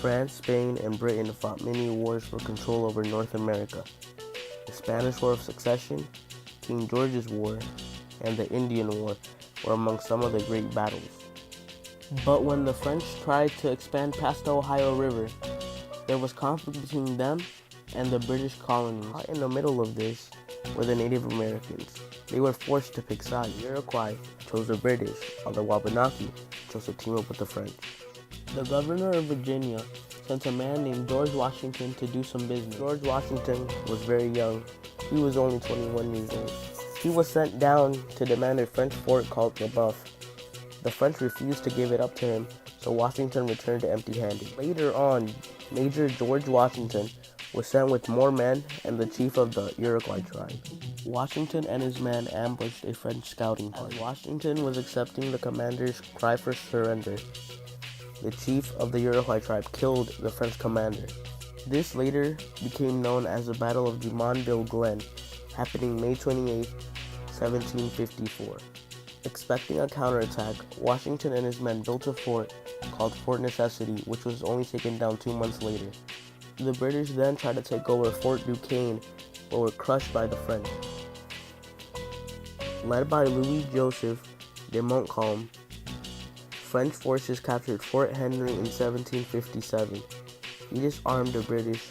France, Spain, and Britain fought many wars for control over North America. The Spanish War of Succession, King George's War, and the Indian War were among some of the great battles. But when the French tried to expand past the Ohio River, there was conflict between them and the British colonies. Caught in the middle of this were the Native Americans. They were forced to pick sides. The Iroquois chose the British, while the Wabanaki chose to team up with the French. The governor of Virginia sent a man named George Washington to do some business. George Washington was very young. He was only 21 years old. He was sent down to demand a French fort called LaBeouf. The French refused to give it up to him, so Washington returned empty-handed. Later on, Major George Washington was sent with more men and the chief of the Iroquois tribe. Washington and his men ambushed a French scouting party. As Washington was accepting the commander's cry for surrender, the chief of the Iroquois tribe killed the French commander. This later became known as the Battle of Drummondville Glen, happening May 28, 1754. Expecting a counterattack, Washington and his men built a fort called Fort Necessity, which was only taken down 2 months later. The British then tried to take over Fort Duquesne, but were crushed by the French. Led by Louis Joseph de Montcalm, French forces captured Fort Henry in 1757. He disarmed the British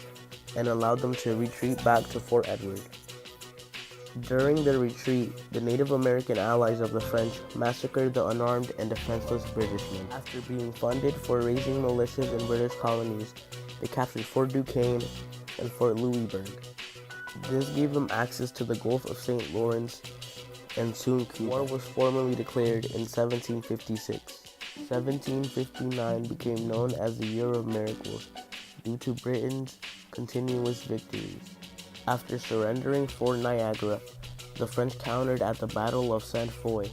and allowed them to retreat back to Fort Edward. During their retreat, the Native American allies of the French massacred the unarmed and defenseless Britishmen. After being funded for raising militias in British colonies, they captured Fort Duquesne and Fort Louisbourg. This gave them access to the Gulf of St. Lawrence and soon Cuba. War was formally declared in 1756. 1759 became known as the Year of Miracles due to Britain's continuous victories. After surrendering Fort Niagara, the French countered at the Battle of Ste. Foy,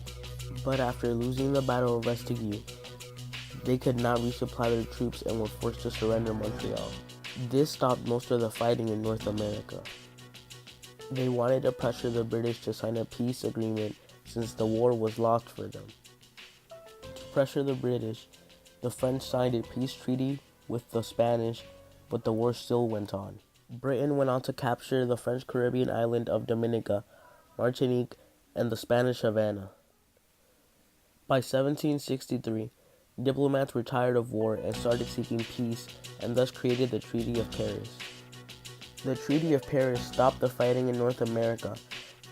but after losing the Battle of Restigouche, they could not resupply their troops and were forced to surrender Montreal. This stopped most of the fighting in North America. They wanted to pressure the British to sign a peace agreement since the war was lost for them. To pressure the British, the French signed a peace treaty with the Spanish, but the war still went on. Britain went on to capture the French Caribbean island of Dominica, Martinique, and the Spanish Havana. By 1763, diplomats were tired of war and started seeking peace, and thus created the Treaty of Paris. The Treaty of Paris stopped the fighting in North America,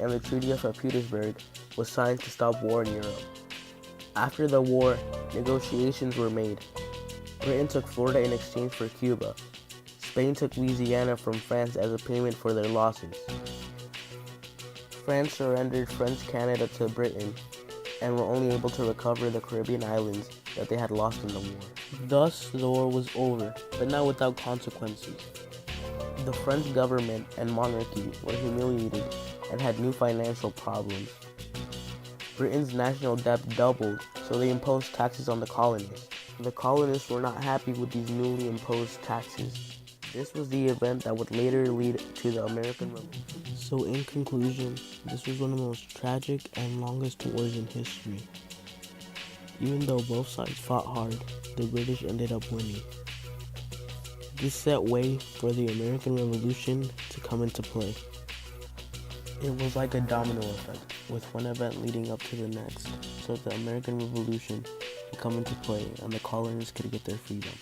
and the Treaty of Petersburg was signed to stop war in Europe. After the war, negotiations were made. Britain took Florida in exchange for Cuba. Spain took Louisiana from France as a payment for their losses. France surrendered French Canada to Britain and were only able to recover the Caribbean islands that they had lost in the war. Thus, the war was over, but not without consequences. The French government and monarchy were humiliated and had new financial problems. Britain's national debt doubled, so they imposed taxes on the colonists. The colonists were not happy with these newly imposed taxes. This was the event that would later lead to the American Revolution. So in conclusion, this was one of the most tragic and longest wars in history. Even though both sides fought hard, the British ended up winning. This set way for the American Revolution to come into play. It was like a domino effect, with one event leading up to the next, so the American Revolution could come into play and the colonists could get their freedom.